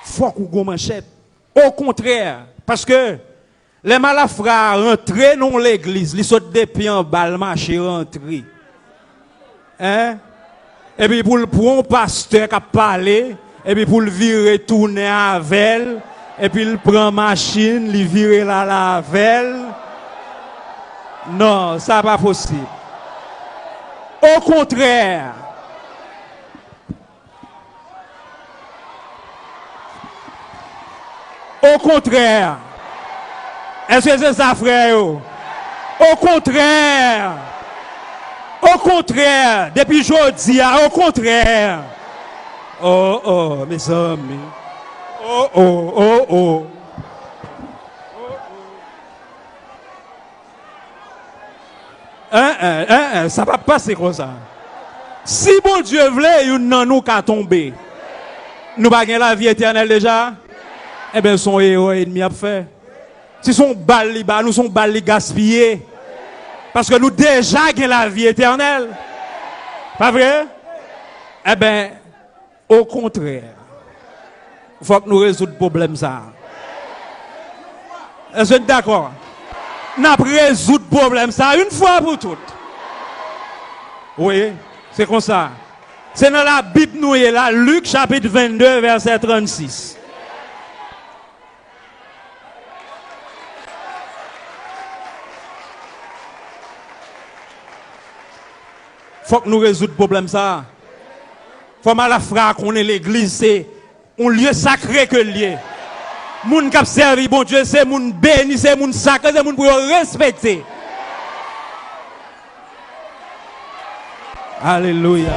faut qu'on go manchette. Au contraire, parce que les malafrats rentrent dans l'église, ils sont des pieds en bas, le marché rentré. Hein? Et puis pour un pasteur qui a parlé, et puis pour le virer tourner avec, et puis il prend machine, il vire la avec. Non, ça n'est pas possible. Au contraire. Au contraire. Est-ce que c'est ça, frère? Au contraire. Au contraire. Depuis aujourd'hui, au contraire. Oh, mes amis. Oh. Ça va passer comme ça. Si bon Dieu voulait, il n'y a nous qu'à tomber. Nous pas la vie éternelle déjà. Eh bien, son héros ennemi a fait. Si son balle, nous sommes balles gaspillés. Parce que nous déjà avons la vie éternelle. Pas vrai? Eh bien, au contraire, il faut que nous résoudre le problème ça. Est-ce que vous êtes d'accord? Nous avons résoudre le problème ça une fois pour toutes. Oui, c'est comme ça. C'est dans la Bible, nous est là, Luc chapitre 22, verset 36. Faut que nous résoudre le problème ça. Faut mal la frère qu'on est l'église, c'est un lieu sacré que lié. Moun qui servi bon Dieu, c'est moun béni, c'est moun sacré, c'est moun pour respecter. Alléluia.